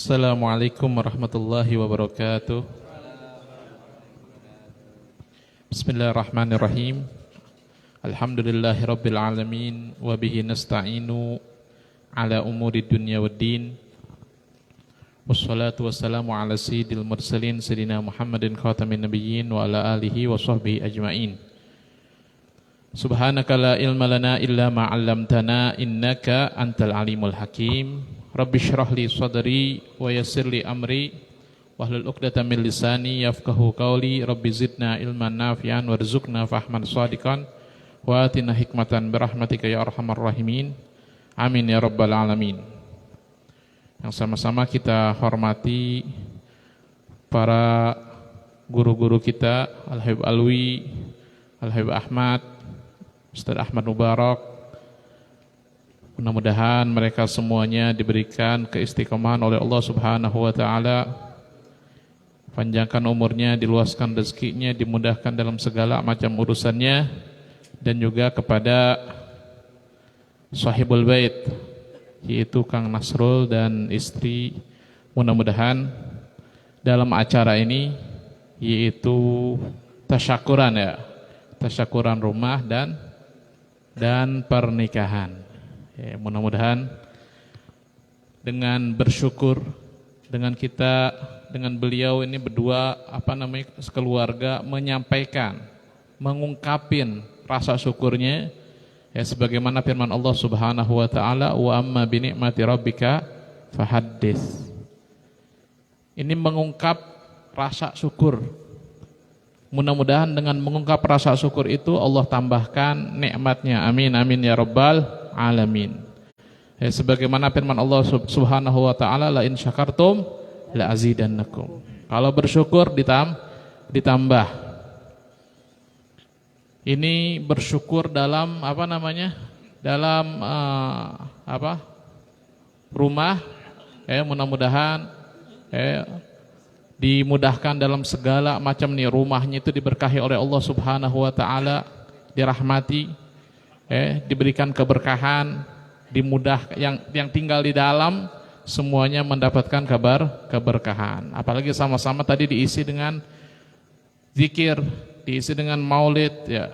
Assalamualaikum warahmatullahi wabarakatuh. Bismillahirrahmanirrahim. Alhamdulillahi rabbil alamin. Wabihi nasta'inu ala umuri dunya waddin. Wassalatu wassalamu ala sayyidil mursalin Sayyidina Muhammadin khatamin nabiyyin wa ala alihi wa sahbihi ajma'in. Subhanaka la ilma lana illa ma 'allamtana innaka antal alimul hakim. Rabbi shrah li sadri wa yassir li amri wahlul 'uqdatam min lisani yafqahu qawli. Rabbi zidna ilman nafi'an warzuqna fahman shadiqan wa atina hikmatan birahmatika ya arhamar rahimin. Amin ya rabbal alamin. Yang sama-sama kita hormati para guru-guru kita, Al-Habib Alwi, Al-Habib Ahmad, Ustaz Ahmad Mubarak. Mudah-mudahan mereka semuanya diberikan keistiqomahan oleh Allah Subhanahu wa taala. Panjangkan umurnya, diluaskan rezekinya, dimudahkan dalam segala macam urusannya, dan juga kepada sahibul bait yaitu Kang Nasrul dan istri, mudah-mudahan dalam acara ini yaitu tasyakuran rumah dan pernikahan. Ya, mudah-mudahan dengan bersyukur dengan beliau ini berdua sekeluarga menyampaikan, mengungkapin rasa syukurnya ya, sebagaimana firman Allah Subhanahu wa taala, wa amma bi ni'mati rabbika fahaddits. Ini mengungkap rasa syukur. Mudah-mudahan dengan mengungkap rasa syukur itu Allah tambahkan nikmatnya. Amin amin ya rabbal alamin. Ya, sebagaimana firman Allah Subhanahu wa taala, la in syakartum la azidannakum. Kalau bersyukur ditambah. Ini bersyukur dalam dalam rumah, mudah-mudahan dimudahkan dalam segala macam nih, rumahnya itu diberkahi oleh Allah Subhanahu wa taala, dirahmati, diberikan keberkahan, dimudah, yang tinggal di dalam semuanya mendapatkan keberkahan. Apalagi sama-sama tadi diisi dengan zikir, diisi dengan maulid ya.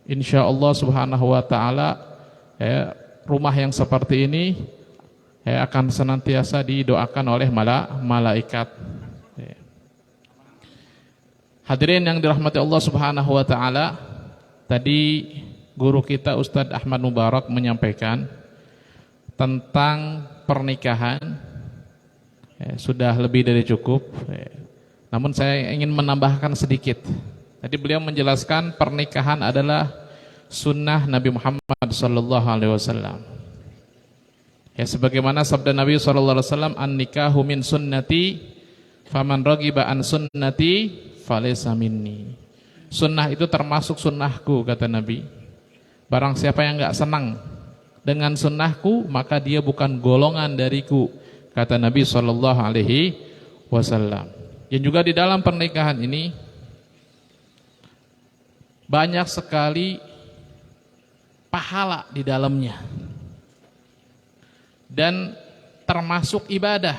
Insya Allah Subhanahu wa taala rumah yang seperti ini akan senantiasa didoakan oleh malaikat. Hadirin yang dirahmati Allah Subhanahu wa taala, tadi guru kita Ustadz Ahmad Mubarak menyampaikan tentang pernikahan. Sudah lebih dari cukup. Namun saya ingin menambahkan sedikit. Tadi beliau menjelaskan pernikahan adalah sunnah Nabi Muhammad sallallahu alaihi wasallam. Ya, sebagaimana sabda Nabi sallallahu alaihi wasallam, an-nikahu min sunnati faman raghiba an sunnati falaysa minni. Sunnah itu termasuk sunnahku, kata Nabi. Barang siapa yang enggak senang dengan sunnahku, maka dia bukan golongan dariku, kata Nabi sallallahu alaihi wasallam. Dan juga di dalam pernikahan ini banyak sekali pahala di dalamnya. Dan termasuk ibadah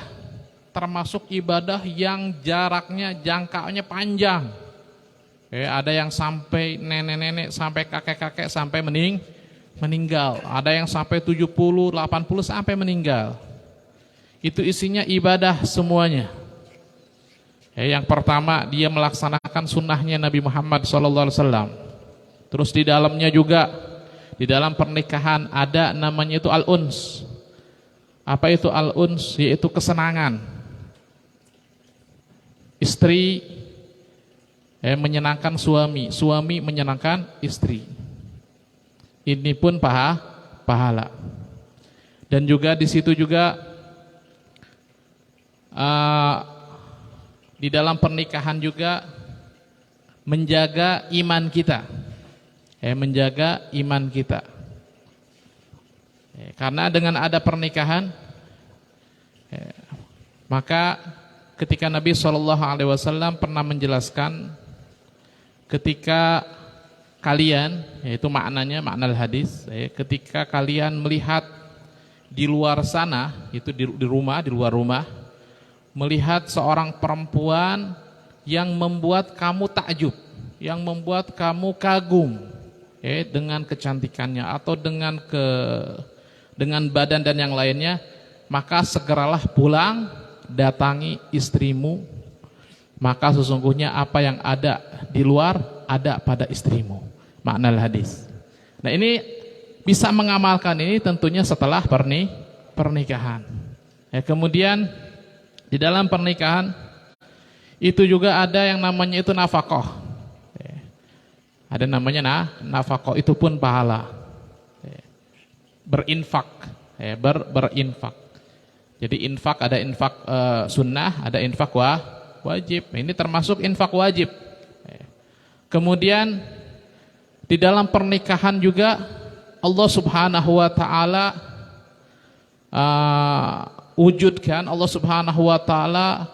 yang jaraknya, jangkauannya panjang. Ada yang sampai nenek-nenek, sampai kakek-kakek, sampai meninggal. Ada yang sampai 70, 80 sampai meninggal. Itu isinya ibadah semuanya. Yang pertama, dia melaksanakan sunnahnya Nabi Muhammad SAW. Terus di dalamnya juga, di dalam pernikahan ada namanya itu al-uns. Apa itu al-uns? Yaitu kesenangan. Istri menyenangkan suami, suami menyenangkan istri. Ini pun pahala. Dan juga di situ juga di dalam pernikahan juga menjaga iman kita. Menjaga iman kita. Karena dengan ada pernikahan, maka ketika Nabi SAW pernah menjelaskan, ketika kalian, yaitu maknanya, makna hadis, ketika kalian melihat di luar sana, itu di rumah, di luar rumah, melihat seorang perempuan yang membuat kamu takjub, yang membuat kamu kagum, dengan kecantikannya atau dengan badan dan yang lainnya, maka segeralah pulang, datangi istrimu, maka sesungguhnya apa yang ada di luar ada pada istrimu. Makna hadis. Nah, ini bisa mengamalkan ini tentunya setelah pernikahan. Kemudian di dalam pernikahan itu juga ada yang namanya itu nafkah. Ada namanya nafkah, itu pun pahala. Berinfak, berinfak. Jadi infak, ada infak sunnah, ada infak wajib. Ini termasuk infak wajib. Kemudian di dalam pernikahan juga Allah Subhanahu wa taala wujudkan, Allah Subhanahu wa taala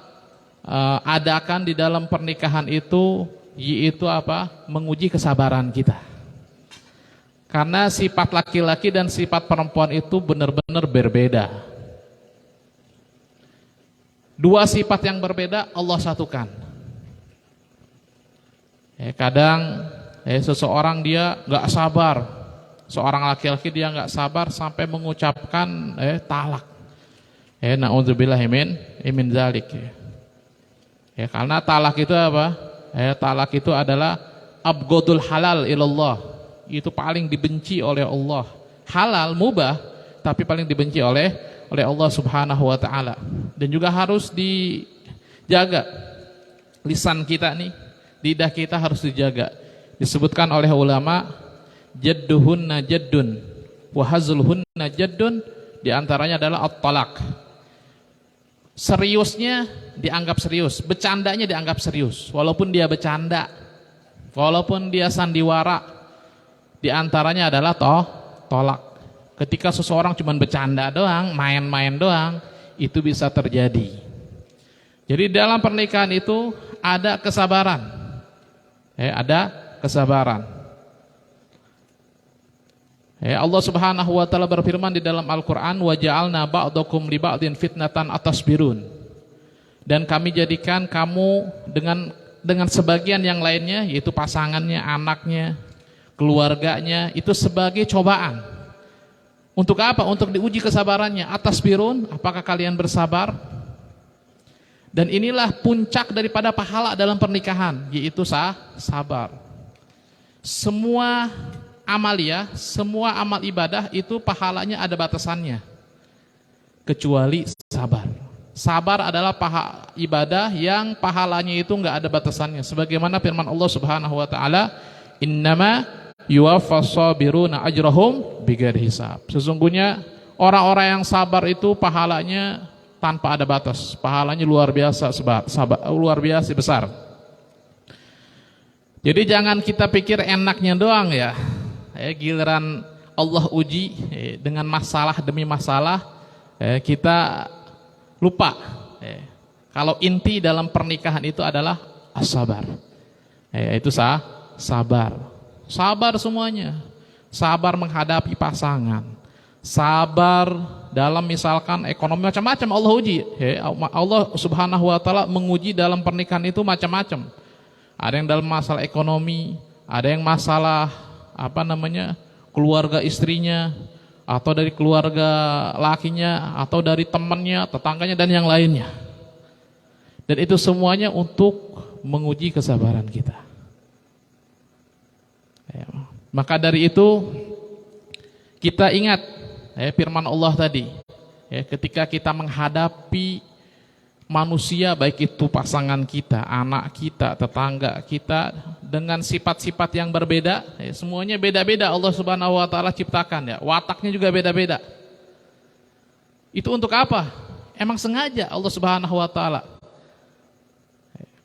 adakan di dalam pernikahan itu, yaitu apa? Menguji kesabaran kita. Karena sifat laki-laki dan sifat perempuan itu benar-benar berbeda. Dua sifat yang berbeda Allah satukan. Kadang seseorang dia nggak sabar, seorang laki-laki dia nggak sabar sampai mengucapkan talak. Na'udzubillahi min dzalik. Karena talak itu apa? Talak itu adalah abghadul halal ilallah. Itu paling dibenci oleh Allah. Halal mubah, tapi paling dibenci oleh Allah Subhanahu wa taala. Dan juga harus dijaga lisan kita nih, lidah kita harus dijaga. Disebutkan oleh ulama, jadduhunna jaddun wa hazluhunna jaddun, di antaranya adalah at-talaq. Seriusnya dianggap serius, bercandanya dianggap serius. Walaupun dia bercanda, walaupun dia sandiwara, di antaranya adalah tolak. Ketika seseorang cuma bercanda doang, main-main doang, itu bisa terjadi. Jadi dalam pernikahan itu ada kesabaran. Ada kesabaran. Allah Subhanahu wa taala berfirman di dalam Al-Qur'an, wa ja'alna ba'dakum li ba'din fitnatan atasbirun. Dan kami jadikan kamu dengan sebagian yang lainnya, yaitu pasangannya, anaknya, keluarganya, itu sebagai cobaan. Untuk apa? Untuk diuji kesabarannya. Atasbirun, apakah kalian bersabar? Dan inilah puncak daripada pahala dalam pernikahan, yaitu sabar. Semua amalia, semua amal ibadah itu pahalanya ada batasannya, kecuali sabar. Sabar adalah ibadah yang pahalanya itu enggak ada batasannya. Sebagaimana firman Allah Subhanahu wa taala, innama yuwaffas sabiruna ajrahum bighairi hisab. Sesungguhnya orang-orang yang sabar itu pahalanya tanpa ada batas. Pahalanya luar biasa besar. Jadi jangan kita pikir enaknya doang ya. Giliran Allah uji dengan masalah demi masalah, kita lupa. Kalau inti dalam pernikahan itu adalah as-sabar. Itu sabar. Sabar semuanya. Sabar menghadapi pasangan. Sabar dalam misalkan ekonomi, macam-macam Allah uji. Allah Subhanahu wa taala menguji dalam pernikahan itu macam-macam. Ada yang dalam masalah ekonomi, ada yang masalah keluarga istrinya, atau dari keluarga lakinya, atau dari temannya, tetangganya dan yang lainnya. Dan itu semuanya untuk menguji kesabaran kita. Maka dari itu kita ingat firman Allah tadi, ketika kita menghadapi manusia, baik itu pasangan kita, anak kita, tetangga kita, dengan sifat-sifat yang berbeda, semuanya beda-beda Allah Subhanahu wa taala ciptakan, wataknya juga beda-beda. Itu untuk apa? Emang sengaja Allah Subhanahu wa taala.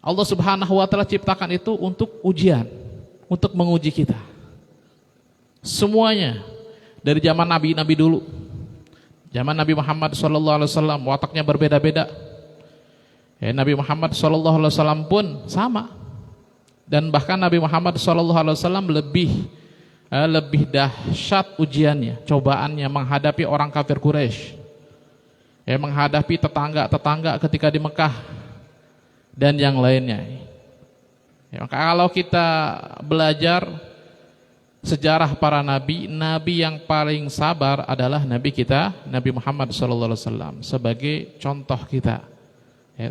Allah Subhanahu wa taala ciptakan itu untuk ujian, untuk menguji kita. Semuanya dari zaman nabi-nabi dulu, zaman Nabi Muhammad SAW, wataknya berbeda-beda. Nabi Muhammad SAW pun sama, dan bahkan Nabi Muhammad SAW lebih lebih dahsyat ujiannya, cobaannya menghadapi orang kafir Quraisy, menghadapi tetangga-tetangga ketika di Mekah dan yang lainnya. Maka kalau kita belajar sejarah para nabi, nabi yang paling sabar adalah nabi kita, Nabi Muhammad SAW, sebagai contoh kita,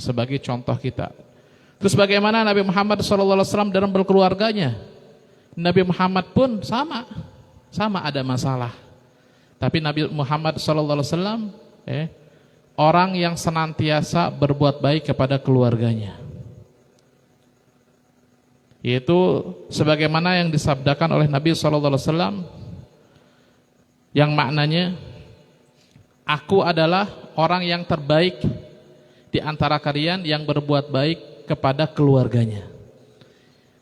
sebagai contoh kita. Terus bagaimana Nabi Muhammad SAW dalam berkeluarganya? Nabi Muhammad pun sama ada masalah. Tapi Nabi Muhammad SAW orang yang senantiasa berbuat baik kepada keluarganya. Yaitu sebagaimana yang disabdakan oleh Nabi SAW, yang maknanya, aku adalah orang yang terbaik di antara kalian yang berbuat baik kepada keluarganya.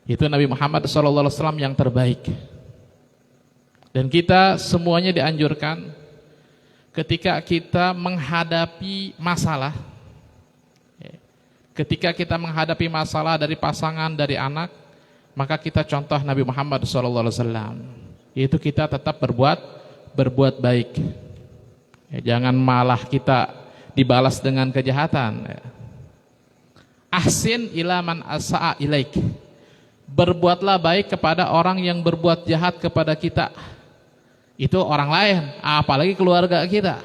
Itu Nabi Muhammad SAW yang terbaik. Dan kita semuanya dianjurkan ketika kita menghadapi masalah, ketika kita menghadapi masalah dari pasangan, dari anak, maka kita contoh Nabi Muhammad SAW, yaitu kita tetap berbuat baik. Jangan malah kita dibalas dengan kejahatan. Ahsin ila man asa'a ilaik. Berbuatlah baik kepada orang yang berbuat jahat kepada kita. Itu orang lain, apalagi keluarga kita.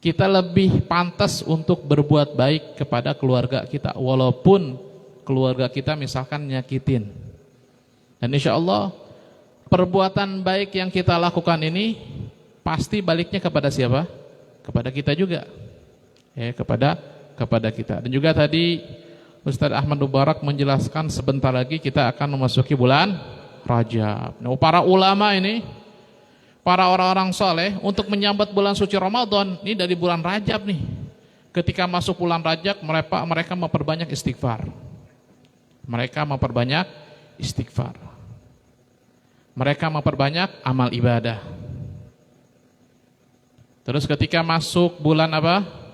Kita lebih pantas untuk berbuat baik kepada keluarga kita, walaupun keluarga kita misalkan nyakitin. Dan insya Allah perbuatan baik yang kita lakukan ini pasti baliknya kepada siapa? Kepada kita juga. Kepada kita. Dan juga tadi Ustaz Ahmad Mubarak menjelaskan sebentar lagi kita akan memasuki bulan Rajab. Nah, para ulama ini, para orang-orang soleh untuk menyambut bulan suci Ramadan ini dari bulan Rajab nih. Ketika masuk bulan Rajab mereka memperbanyak istighfar. Mereka memperbanyak istighfar. Mereka memperbanyak amal ibadah. Terus ketika masuk bulan apa?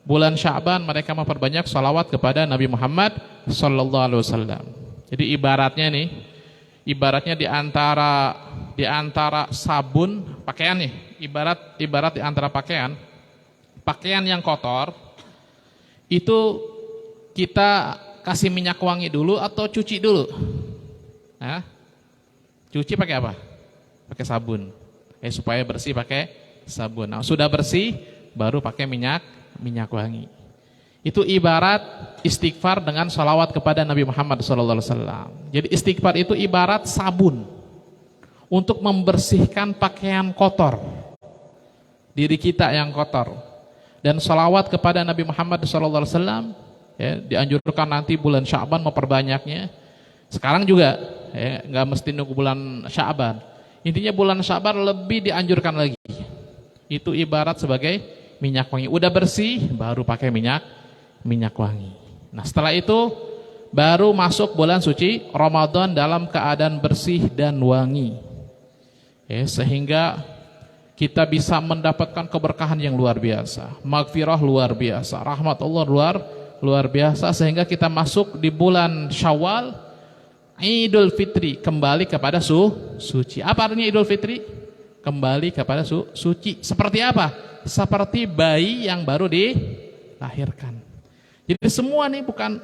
Bulan Sya'ban mereka memperbanyak salawat kepada Nabi Muhammad SAW. Jadi ibaratnya di antara sabun pakaian nih, ibarat di antara pakaian yang kotor itu kita kasih minyak wangi dulu atau cuci dulu? Cuci pakai apa? Pakai sabun. Supaya bersih pakai sabun. Nah, sudah bersih baru pakai minyak wangi. Itu ibarat istighfar dengan salawat kepada Nabi Muhammad SAW. Jadi istighfar itu ibarat sabun untuk membersihkan pakaian kotor, diri kita yang kotor. Dan salawat kepada Nabi Muhammad SAW dianjurkan nanti bulan Sya'ban memperbanyaknya. Sekarang juga nggak mesti nunggu bulan Sya'ban. Intinya bulan Sya'ban lebih dianjurkan lagi. Itu ibarat sebagai minyak wangi. Udah bersih baru pakai minyak wangi. Nah, setelah itu baru masuk bulan suci Ramadan dalam keadaan bersih dan wangi. Sehingga kita bisa mendapatkan keberkahan yang luar biasa, maghfirah luar biasa, rahmat Allah luar biasa, sehingga kita masuk di bulan Syawal, Idul Fitri, kembali kepada suci. Apa artinya Idul Fitri? Kembali kepada suci. Seperti apa? Seperti bayi yang baru dilahirkan. Jadi semua nih bukan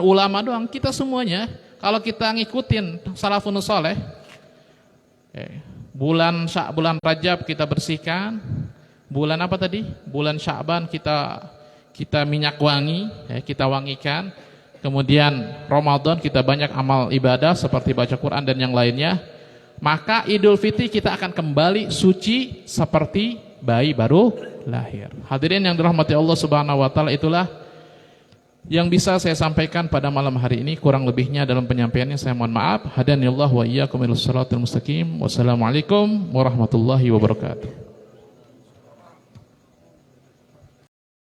ulama doang, kita semuanya kalau kita ngikutin salafun saleh, bulan Rajab kita bersihkan, bulan apa tadi? Bulan Sya'ban kita minyak wangi, kita wangikan. Kemudian Ramadan kita banyak amal ibadah seperti baca Quran dan yang lainnya. Maka Idul Fitri kita akan kembali suci seperti bayi baru lahir. Hadirin yang dirahmati Allah Subhanahu wa taala, itulah yang bisa saya sampaikan pada malam hari ini. Kurang lebihnya dalam penyampaiannya saya mohon maaf. Hadanillahu wa iyyakum ilal shiratal mustaqim. Wassalamualaikum warahmatullahi wabarakatuh.